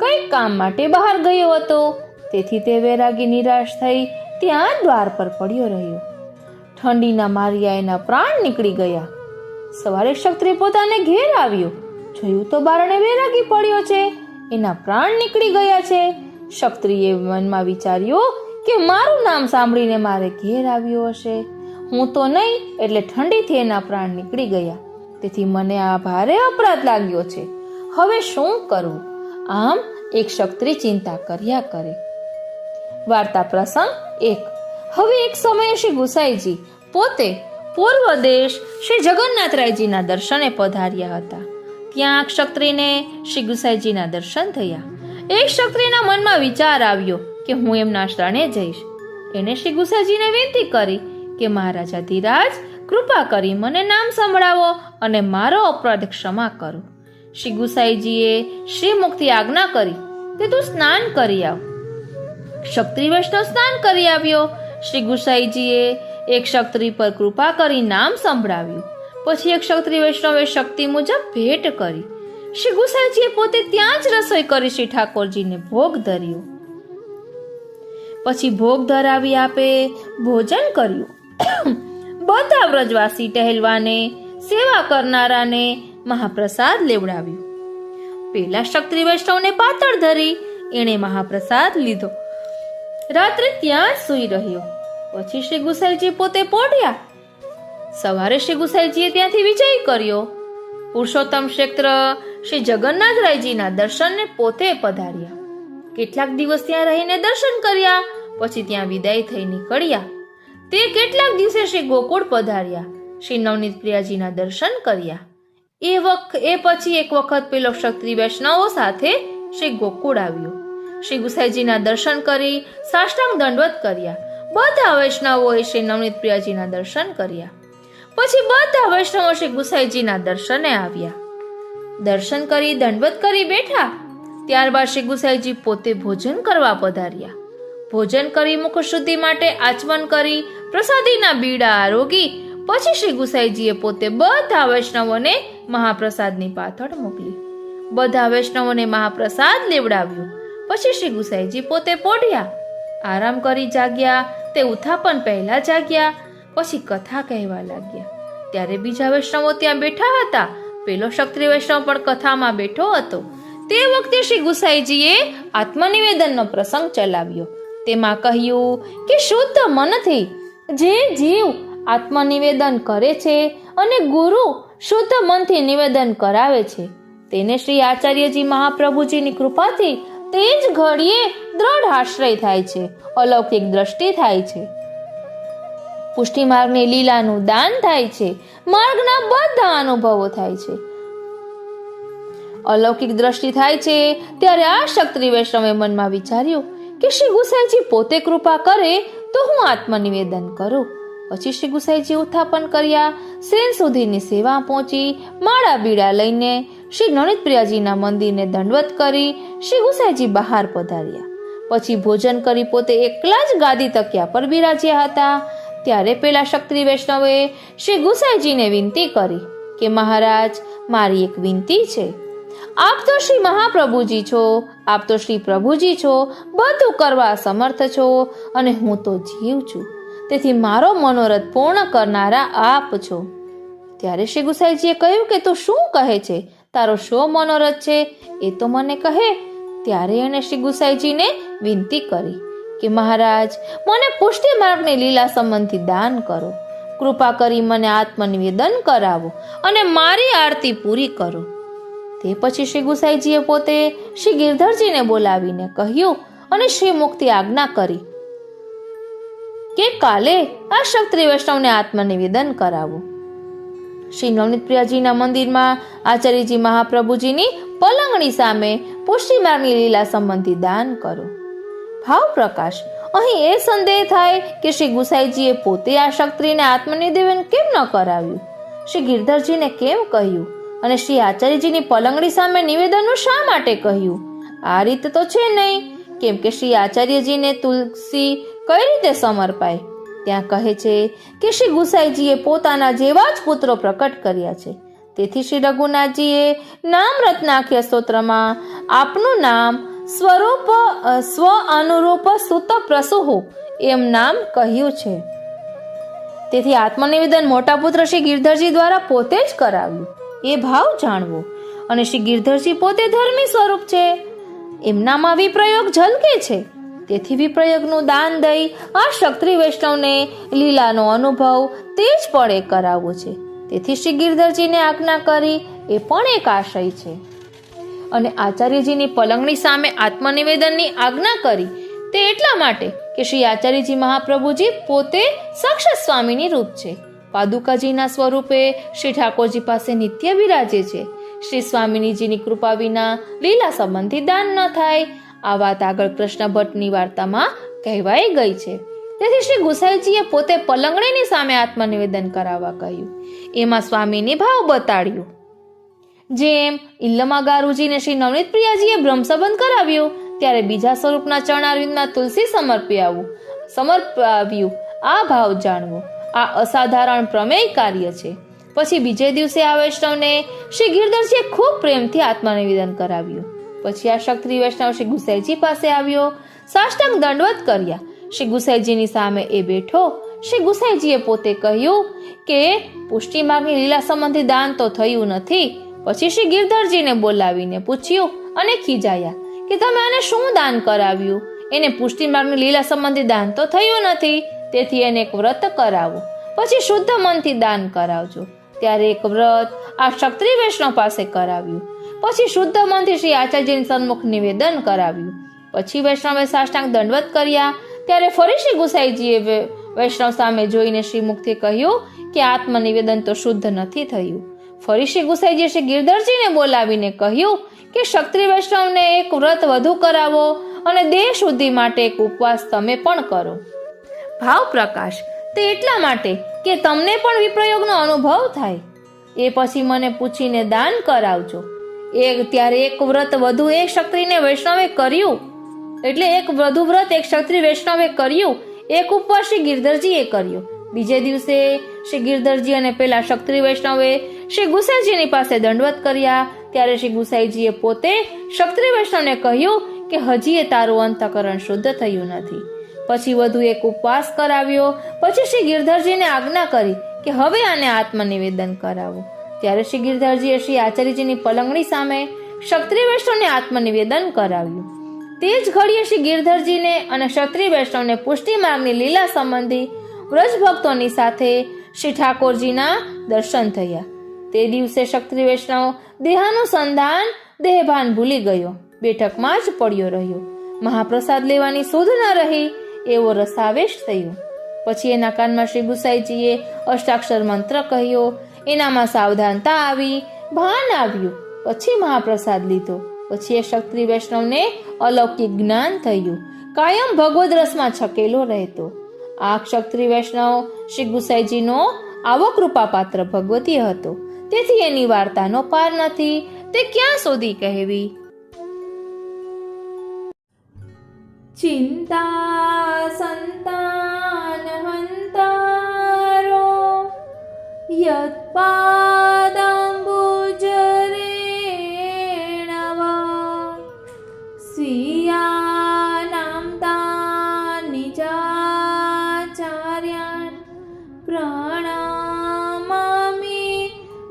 કંઈક કામ માટે બહાર ગયો હતો. તેથી તે વૈરાગી નિરાશ થઈ ત્યાં દ્વાર પર પડ્યો રહ્યો. ઠંડીના માર્યા એના પ્રાણ નીકળી ગયા. સવારે ક્ષત્રિય પોતાને ઘેર આવ્યો. જોયું તો બારણે વૈરાગી પડ્યો છે, એના પ્રાણ નીકળી ગયા છે. ક્ષત્રિયે મનમાં વિચાર્યું કે મારું નામ સાંભળીને મારે ઘેર આવ્યો હશે. હું તો નહીં એટલે ઠંડીથી એના પ્રાણ નીકળી ગયા. તેથી મને આ ભારે અપરાધ લાગ્યો છે. હવે શું કરવું? આમ એક ક્ષત્રિય ચિંતા કર્યા કરે. વાર્તા પ્રસંગ 1. હવે એક સમયે શ્રી ગુસાઈજી પોતે પૂર્વ દેશ શ્રી જગન્નાથરાયજીના દર્શને પધાર્યા હતા. ત્યાં ક્ષત્રિયને શ્રી ગુસાઈજીના દર્શન થયા. એક ક્ષત્રિયના મનમાં વિચાર આવ્યો કે હું એમના શરણે જઈશ. એને શ્રી ગુસાઈજીને વિનંતી કરી કે મહારાજા ધીરાજ, કૃપા કરી મને નામ સંભળાવો અને મારો અપરાધ ક્ષમા કરો. શ્રી ગુસાઈજીએ શ્રીમુખથી આજ્ઞા કરી કે તું સ્નાન કરી આવ. ક્ષત્રિય વૈષ્ણવ સ્નાન કરી આવ્યો. શ્રી ગુસાઈજીએ એક ક્ષત્રિય પર કૃપા કરી નામ સંભળાવ્યું. પછી એક ક્ષત્રિય વૈષ્ણવે શક્તિ મુજબ ભેટ કરી. શ્રી ગુસાઈજીએ પોતે ત્યાં જ રસોઈ કરી શ્રી ઠાકોરજીને ભોગ ધર્યો. પછી ભોગ ધરાવી આપે ભોજન કર્યું. બધા વ્રજવાસી ટહેલવાને, સેવા કરનારાને મહાપ્રસાદ લેવડાવ્યું. પેલા ક્ષત્રિય વૈષ્ણવને પાતળ ધરી એણે મહાપ્રસાદ લીધો. રાત્રે ત્યાં જ સૂઈ રહ્યો. પછી શ્રી ગુસાઈજી પોતે પોઢ્યા. સવારે શ્રી ગુસાઈજીએ ત્યાંથી વિજય કર્યો. પુરુષોત્તમ ક્ષેત્ર શ્રી જગન્નાથરાયજીના દર્શનને પોતે પધાર્યા. કેટલાક દિવસ ત્યાં રહીને દર્શન કર્યા. પછી ત્યાં વિદાય થઈ નીકળ્યા. તે કેટલાક દિવસે શ્રી ગોકુળ પધાર્યા. શ્રી નવનીત પ્રિયાજીના દર્શન કર્યા. એ પછી એક વખત પેલો ક્ષત્રિય વૈષ્ણવો સાથે શ્રી ગોકુળ આવ્યો. શ્રી ગુસાઈજીના દર્શન કરી સાષ્ટાંગ દંડવત કર્યા. બધા વૈષ્ણવોએ શ્રી નવનીત પ્રિયાજીના દર્શન કર્યા. પછી બધા વૈષ્ણવો શ્રી ગુસાઈજીના દર્શને આવ્યા. દર્શન કરી દંડવત કરી બેઠા. ત્યારબાદ શ્રી ગુસાઈજી પોતે ભોજન કરવા પધાર્યા. ભોજન કરી મુખ શુદ્ધિ માટે આચમન કરી પ્રસાદીના બીડા આરોગી પછી શ્રી ગુસાઈજીએ પોતે બધા વૈષ્ણવોને મહાપ્રસાદની પાથળ મોકલી. બધા વૈષ્ણવોને મહાપ્રસાદ લેવડાવ્યો. પછી શ્રી ગુસાઈજી પોતે પોઢ્યા. આરામ કરી જાગ્યા. તે ઉત્થાપન પહેલા જાગ્યા. પછી કથા કહેવા લાગ્યા. ત્યારે બીજા વૈષ્ણવો ત્યાં બેઠા હતા. પેલો ક્ષત્રિય વૈષ્ણવ પણ કથામાં બેઠો હતો. તે વખતે શ્રી ગુસાઈજીએ આત્મનિવેદનનો પ્રસંગ ચલાવ્યો. તેમાં કહ્યું કે શુદ્ધ મનથી જે જીવ આત્મનિવેદન કરે છે અને ગુરુ શુદ્ધ મનથી નિવેદન કરાવે છે તેને શ્રી આચાર્યજી મહાપ્રભુજીની કૃપાથી તે જ ઘડીએ દ્રઢ આશ્રય થાય છે, અલૌકિક દ્રષ્ટિ થાય છે. પુષ્ટિ માર્ગની લીલાનું દાન થાય છે. માર્ગના બધા અનુભવો થાય છે. અલૌકિક દ્રષ્ટિ થાય છે. ત્યારે આ ક્ષત્રિય વૈષ્ણવે મનમાં વિચાર્યું કે શ્રી ગુસાઈજી પોતે કૃપા કરે તો હું આત્મનિવેદન કરું. પછી શ્રી ગુસાઈજી ઉત્થાપન કર્યા. શ્રેન સુધીની સેવા પહોંચી માળા બીડા લઈને શ્રી નવનીત પ્રિયાજીના મંદિરને દંડવત કરી શ્રી ગુસાઈજી બહાર પધાર્યા. પછી ભોજન કરી પોતે એકલા જ ગાદી તકિયા પર બિરાજ્યા હતા. ત્યારે પેલા ક્ષત્રિય વૈષ્ણવે શ્રી ગુસાઈજીને વિનંતી કરી કે મહારાજ, મારી એક વિનંતી છે. આપ તો શ્રી મહાપ્રભુજી છો, આપ તો શ્રી પ્રભુજી છો, બધું કરવા સમર્થ છો અને હું તો જીવ છું. તેથી મારો મનોરથ પૂર્ણ કરનારા આપ છો. ત્યારે શ્રી ગુસાઈજીએ કહ્યું કે તું શું કહે છે? તારો શો મનોરથ છે એ તો મને કહે. ત્યારે એણે શ્રી ગુસાઈજીને વિનંતી કરી કે મહારાજ, મને પુષ્ટિ માર્ગની લીલા સંબંધી દાન કરો. કૃપા કરી મને આત્મનિવેદન કરાવો અને મારી આરતી પૂરી કરો. તે પછી શ્રી ગુસાઈજીએ પોતે શ્રી ગિરધરજીને બોલાવીને કહ્યું અને શ્રી મુખથી આજ્ઞા કરી કે કાલે આ ક્ષત્રિય વૈષ્ણવને આત્મનિવેદન કરાવો. શ્રી નવનીત પ્રિયાજીના મંદિરમાં આચાર્યજી મહાપ્રભુજીની પલંગની સામે પુષ્ટિ માર્ગની લીલા સંબંધી દાન કરો. ભાવ પ્રકાશ, અહીં એ સંદેહ થાય કે શ્રી ગુસાઈજીએ પોતે આ ક્ષત્રિયને આત્મનિવેદન કેમ ન કરાવ્યું? શ્રી ગિરધરજીને કેમ કહ્યું? અને શ્રી આચાર્યજીની પલંગડી સામે નિવેદનનું શા માટે કહ્યું? આ રીતે તો છે નહીં, કેમ કે શ્રી આચાર્યજીને તુલસી કઈ રીતે સમર્પાય? ત્યાં કહે છે કે શ્રી ગુસાઈજીએ પોતાના જેવા જ પુત્રો પ્રકટ કર્યા છે. તેથી શ્રી રઘુનાથજીએ નામ રત્નાખ્ય સ્તોત્રમાં આપનું નામ સ્વરૂપ સ્વ અનુરૂપ સુત પ્રસુહુ એમ નામ કહ્યું છે. તેથી આત્મનિવેદન મોટા પુત્ર શ્રી ગિરધરજી દ્વારા પોતે જ કરાવ્યું. એ ભાવ જાણવો. અને શ્રી ગિરધરજી પોતે ધર્મી સ્વરૂપ છે. એમનામાં વિપ્રયોગ ઝલકે છે. તેથી વિપ્રયોગનું દાન દઈ આ ક્ષત્રિય વૈષ્ણવને લીલાનો અનુભવ તે જ પળે કરાવવો છે. તેથી શ્રી ગિરધરજીને આજ્ઞા કરી એ પણ એક આશય છે. અને આચાર્યજીની પલંગની સામે આત્મનિવેદનની આજ્ઞા કરી તે એટલા માટે કે શ્રી આચાર્યજી મહાપ્રભુજી પોતે સાક્ષાત સ્વામીની રૂપ છે. પાદુકાજીના સ્વરૂપે શ્રી ઠાકોરજી પાસે નિત્ય બિરાજે છે. શ્રી સ્વામિનીજીની કૃપા વિના લીલા સંબંધી દાન ન થાય. આ વાત આગળ કૃષ્ણ ભટ્ટની વાર્તામાં કહેવાઈ ગઈ છે. તેથી શ્રી ગુસાઈજીએ પોતે પલંગણીની સામે આત્મનિવેદન કરાવવા કહ્યું. એમાં સ્વામીની ભાવ બતાડ્યું. જેમ ઇલ્લમા ગારુજીને શ્રી નવનીત પ્રિયાજીએ બ્રહ્મ સંબંધ કરાવ્યો, ત્યારે બીજા સ્વરૂપના ચરણારવિંદમાં તુલસી સમર્પ્યું. આ ભાવ જાણવો આ અસાધારણ પ્રમેય કાર્ય છે. પછી બીજે દિવસે આ વૈષ્ણવને શ્રી ગિરધરજીએ ખૂબ પ્રેમથી આત્મનિવેદન કરાવ્યું. પછી આ ક્ષત્રિય વૈષ્ણવ શ્રી ગુસાઈજી પાસે આવ્યો, સાષ્ટાંગ દંડવત કર્યા. શ્રી ગુસાઈજીની સામે એ બેઠો. શ્રી ગુસાઈજીએ પોતે કહ્યું કે પુષ્ટિ માર્ગની લીલા સંબંધી દાન તો થયું નથી. પછી શ્રી ગિરધરજીને બોલાવીને પૂછ્યું અને ખીજાયા કે તમે આને શું દાન કરાવ્યું? એને પુષ્ટિ માર્ગની લીલા સંબંધી દાન તો થયું નથી, તેથી એને એક વ્રત કરાવો, પછી શુદ્ધ મનથી દાન કરાવજો. ત્યારે એક વ્રત આ ક્ષત્રિય વૈષ્ણવ પાસે કરાવ્યું. પછી શુદ્ધ મનથી શ્રી આચાર્યજીની સન્મુખ નિવેદન કરાવ્યું. પછી વૈષ્ણવે સાષ્ટાંગ દંડવત કર્યા. ત્યારે ફરી શ્રી ગુસાઈજીએ વૈષ્ણવ સામે જોઈને શ્રીમુખથી કહ્યું કે આત્મનિવેદન તો શુદ્ધ નથી થયું. ફરી શ્રી ગુસાઈજીએ શ્રી ગિરધરજીને બોલાવીને કહ્યું કે ક્ષત્રિય વૈષ્ણવને એક વ્રત વધુ કરાવો અને દેહ શુદ્ધિ માટે એક ઉપવાસ તમે પણ કરો. ભાવ પ્રકાશ તે એટલા માટે કે તમને પણ વિપ્રયોગનો અનુભવ થાય. એ પછી મને પૂછીને દાન કરાવજો. ત્યારે એક વ્રત વધુ એક ક્ષત્રિયને વૈષ્ણવે કર્યું. એટલે એક વધુ વ્રત એક ક્ષત્રિય વૈષ્ણવે કર્યું. એક ઉપવાસ શ્રી ગિરધરજીએ કર્યો. બીજે દિવસે શ્રી ગિરધરજી અને પેલા ક્ષત્રિય વૈષ્ણવે શ્રી ગુસાઈજીની પાસે દંડવત કર્યા. ત્યારે શ્રી ગુસાઈજીએ પોતે ક્ષત્રિય વૈષ્ણવને કહ્યું કે હજી એ તારું અંતઃકરણ શુદ્ધ થયું નથી. પછી વધુ એક ઉપવાસ કરાવ્યો. પછી શ્રી ગિરધરજીને આજ્ઞા કરી કે હવે આને આત્મનિવેદન કરાવો. ત્યારે શ્રી ગિરધરજીએ શ્રી આચાર્યજીની પલંગણી સામે ક્ષત્રિય વૈષ્ણવને આત્મનિવેદન કરાવ્યું. તે જ ઘડીએ શ્રી ગિરધરજીને અને ક્ષત્રિય વૈષ્ણવને પુષ્ટિ માર્ગની લીલા સંબંધી વ્રજ ભક્તોની સાથે શ્રી ઠાકોરજીના દર્શન થયા. તે દિવસે ક્ષત્રિય વૈષ્ણવ દેહાનુસંધાન દેહભાન ભૂલી ગયો, બેઠકમાં જ પડ્યો રહ્યો. મહાપ્રસાદ લેવાની સુધ ન રહી એવો રસાવેશ થયો. પછી એના કાનમાં શ્રી ગુસાઈજીએ અષ્ટાક્ષર મંત્ર કહ્યો. એનામાં સાવધાનતા આવી, ભાન આવ્યું. પછી મહાપ્રસાદ લીધો. પછી એ ક્ષત્રિય વૈષ્ણવને અલૌકિક જ્ઞાન થયું. કાયમ ભગવદ રસમાં છકેલો રહેતો. આ ક્ષત્રિય વૈષ્ણવ શ્રી ગુસાઈજીનો આવો કૃપાપાત્ર ભગવતી હતો. તેથી એની વાર્તાનો પાર નથી, તે ક્યાં સુધી કહેવી. ચિંતા સંતાન હંતારો યત્પાદાંબુજરેણવા સ્વીયાનાં તાન નિજાચાર્યાન પ્રણામામિ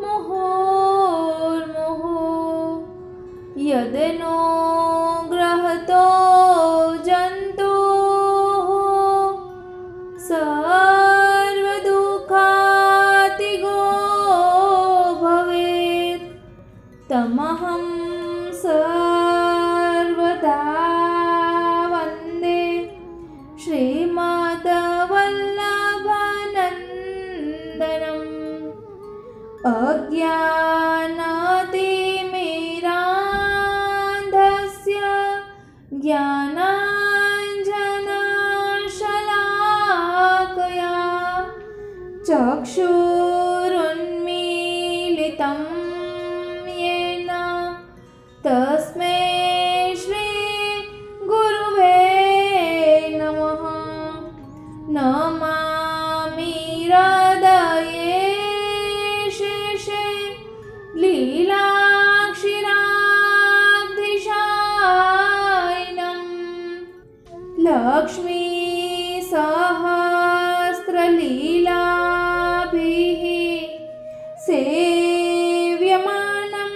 મુહુર્મુહુ યદનો ગ્રહતો તમહં સર્વદા વંદે શ્રીમદ્વલ્લભાનંદનમ અજ્ઞાનાતિમિરાન્ધસ્ય જ્ઞાનાંજનશલાકયા ચક્ષુરુન્મીલિતં તસ્મૈ શ્રી ગુરુવે નમઃ. નમામિ હૃદયે શેષે લીલાક્ષિરાબ્ધિશાયિનમ લક્ષ્મી સહસ્રલીલાભિઃ સેવ્યમાનં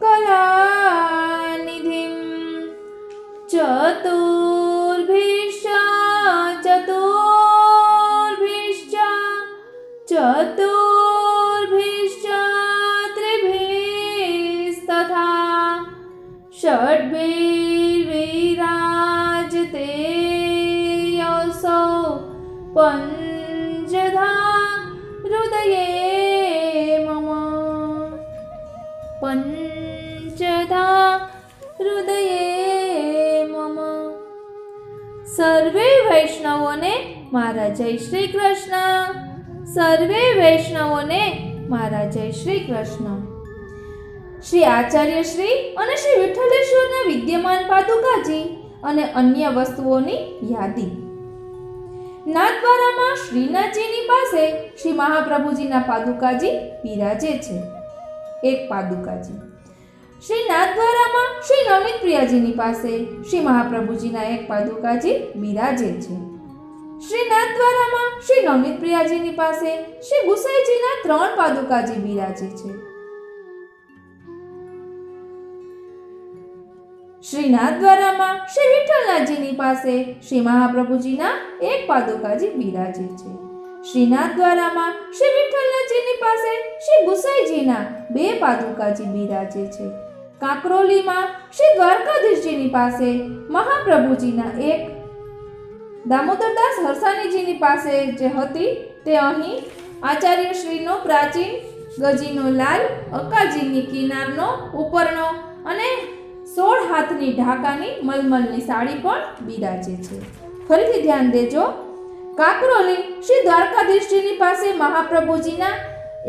કલાનિધિં ચતુર્ભિશ્ચ ત્રિભિस्तथा ષડ્ભિર્વિરાજતે યસૌ પંચધા હૃદયે મમ પંચધા હૃદયે મમ. સર્વે વૈષ્ણવોને મારા જય શ્રી કૃષ્ણ. સર્વે વૈષ્ણવોને મારા જય શ્રી કૃષ્ણ. શ્રી આચાર્ય શ્રી અને શ્રી વિઠ્ઠલેશ્વરના વિદ્યમાન પાદુકાજી અને અન્ય વસ્તુઓની યાદી. નાથદ્વારામાં શ્રીનાથજીની પાસે શ્રી મહાપ્રભુજીના પાદુકાજી બિરાજે છે. એક પાદુકાજી. શ્રી નાથદ્વારામાં શ્રી નવનીત પ્રિયાજીની પાસે શ્રી મહાપ્રભુજીના એક પાદુકાજી બિરાજે છે. શ્રી નાથદ્વારામાં શ્રી નવનીત પ્રિયાજીની પાસે શ્રી ગુસાઈજીના 3 પાદુકાજી બિરાજે છે. શ્રી નાથદ્વારામાં શ્રી વિઠ્ઠલનાથજીની પાસે શ્રી મહાપ્રભુજીના એક પાદુકાજી બિરાજે છે. શ્રી નાથદ્વારામાં શ્રી વિઠ્ઠલનાથજીની પાસે શ્રી ગુસાઈજીના 2 પાદુકાજી બિરાજે છે. કાંકરોલીમાં શ્રી દ્વારકાધીશજીની પાસે મહાપ્રભુજીના એક, દામોદરદાસ હરસાણીજીની પાસે જે હતી તે અહીં આચાર્ય શ્રીનો પ્રાચીન, ગજીનો લાલ, અક્કાજીની કિનારનો ઉપરનો અને 16 હાથની ઢાકાની મલમલની સાડી પણ બિરાજે છે. ફરીથી ધ્યાન દેજો. કાંકરોલી શ્રી દ્વારકાધીશજીની પાસે મહાપ્રભુજીના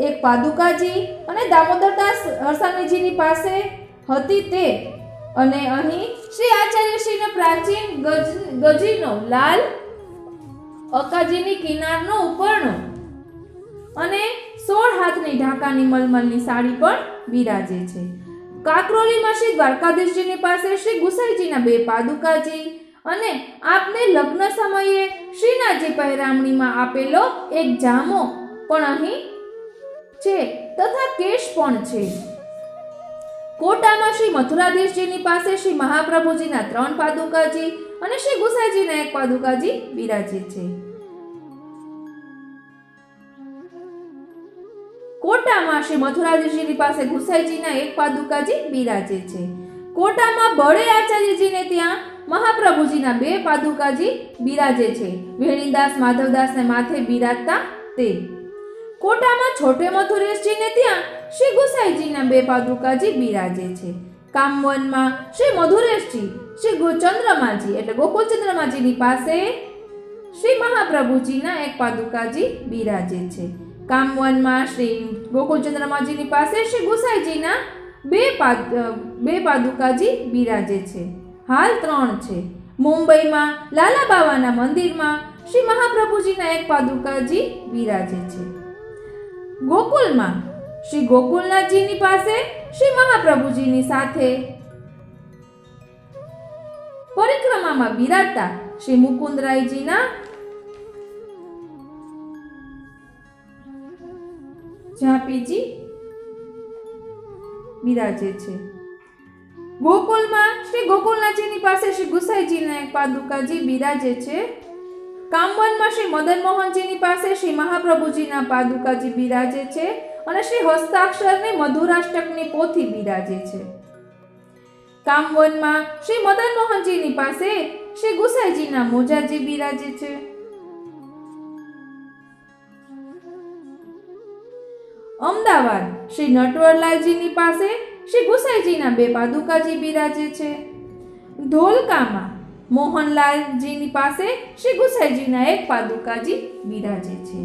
એક પાદુકાજી અને દામોદરદાસ હરસાણીજીની પાસે હતી તે, અને અહીં શ્રી આચાર્ય શ્રીનો પ્રાચીન, ગજીનો લાલ, અક્કાજીની કિનારનો ઉપરનો અને 16 હાથની ઢાકાની મલમલની સાડી પણ બિરાજે છે. કાંકરોલીમાં શ્રી દ્વારકાધીશજીની પાસે શ્રી ગુસાઈજીના 2 પાદુકાજી અને આપને લગ્ન સમયે શ્રીનાથજી પહેરામણીમાં આપેલો એક જામો પણ અહીં છે તથા કેશ પણ છે. કોટામાં શ્રી મથુરાધીશજીની પાસે શ્રી મહાપ્રભુજીના 3 પાદુકાજી અને શ્રી ગુસાઈજીના 1 પાદુકાજી બિરાજે છે. કોટામાં શ્રી મથુરાધીશજીની પાસે ગુસાઈજીના 1 પાદુકાજી બિરાજે છે. કોટામાં બળે આચાર્યજીને ત્યાં મહાપ્રભુજીના 2 પાદુકાજી બિરાજે છે. વેણીદાસ માધવદાસને માથે બિરાજતા તે. કોટામાં છોટે મથુરેશજીને ત્યાં શ્રી ગુસાઈજીના 2 પાદુકાજી બિરાજે છે. કામવનમાં શ્રી મધુરેશજી શ્રી ચંદ્રમાજી એટલે ગોકુળચંદ્રમાજીની પાસે શ્રી મહાપ્રભુજીના 1 પાદુકાજી બિરાજે છે. કામવનમાં શ્રી ગોકુળચંદ્રમાજીની પાસે શ્રી ગુસાઈજીના 2 પાદુકાજી બિરાજે છે. હાલ 3 છે. મુંબઈમાં લાલા બાવાના મંદિરમાં શ્રી મહાપ્રભુજીના 1 પાદુકાજી બિરાજે છે. ગોકુલમાં શ્રી ગોકુલનાથજીની પાસે શ્રી મહાપ્રભુજીની સાથે પરિક્રમામાં બિરાજતા શ્રી મુકુંદરાયજીના ઝાંપીજી બિરાજે છે. ગોકુલમાં શ્રી ગોકુલનાથજીની પાસે શ્રી ગુસાઈજીના 1 પાદુકાજી બિરાજે છે. કામવનમાં શ્રી મદન મોહનજીની પાસે શ્રી મહાપ્રભુજીના પાદુકાજી બિરાજે છે અને શ્રી હસ્તાક્ષરની મધુરાષ્ટકની પોથી બિરાજે છે. કામવનમાં શ્રી મદન મોહનજીની પાસે શ્રી ગુસાઈજીના મોજાજી બિરાજે છે. અમદાવાદ શ્રી નટવરલાલજીની પાસે શ્રી ગુસાઈજીના 2 પાદુકાજી બિરાજે છે. ધોલકામાં મોહનલાલજીની પાસે શ્રી ગુસાઈજીના 1 પાદુકાજી બિરાજે છે.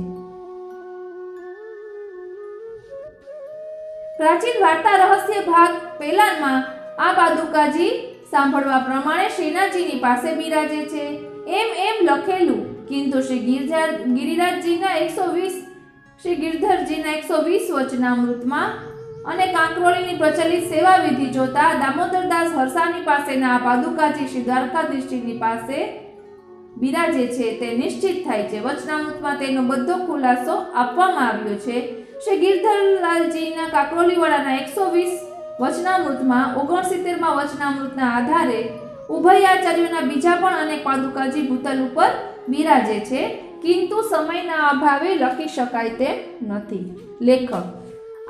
પ્રાચીન વાર્તા રહસ્ય ભાગ પહેલામાં આ પાદુકાજી સાંભળવા પ્રમાણે શ્રીનાથજીની પાસે બિરાજે છે એમ લખેલું, કિંતુ શ્રી ગિરિરાજજીના 120 શ્રી ગિરધરજીના 120 વચનામૃતમાં અને કાંકરોલીની પ્રચલિત સેવા વિધિ જોતા દામોદરદાસ હરસાની પાસેના આ પાદુકાજી શ્રી દ્વારકાધીશજીની પાસે બિરાજે છે તે નિશ્ચિત થાય છે. વચનામૃતમાં તેનો બધો ખુલાસો આપવામાં આવ્યો છે. શ્રી ગિરધરલાલજીના કાંકરોલીવાળાના 120 વચનામૃતમાં 69માં વચનામૃતના આધારે ઉભયાચાર્યોના બીજા પણ અનેક પાદુકાજી ભૂતલ ઉપર બિરાજે છે, કિંતુ સમયના અભાવે લખી શકાય તેમ નથી. લેખક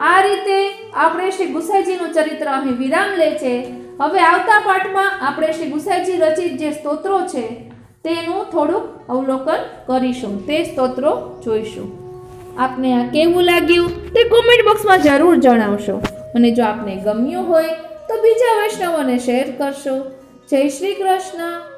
આ રીતે આપણે શ્રી ગુસાઈજીનું ચરિત્ર અહીં વિરામ લે છે. હવે આવતા પાઠમાં આપણે શ્રી ગુસાઈજી રચિત જે સ્તોત્રો છે તેનું થોડુંક અવલોકન કરીશું, તે સ્તોત્રો જોઈશું. આપને આ કેવું લાગ્યું તે કોમેન્ટ બોક્સમાં જરૂર જણાવશો અને જો આપને ગમ્યું હોય તો બીજા વૈષ્ણવોને શેર કરશો. જય શ્રી કૃષ્ણ.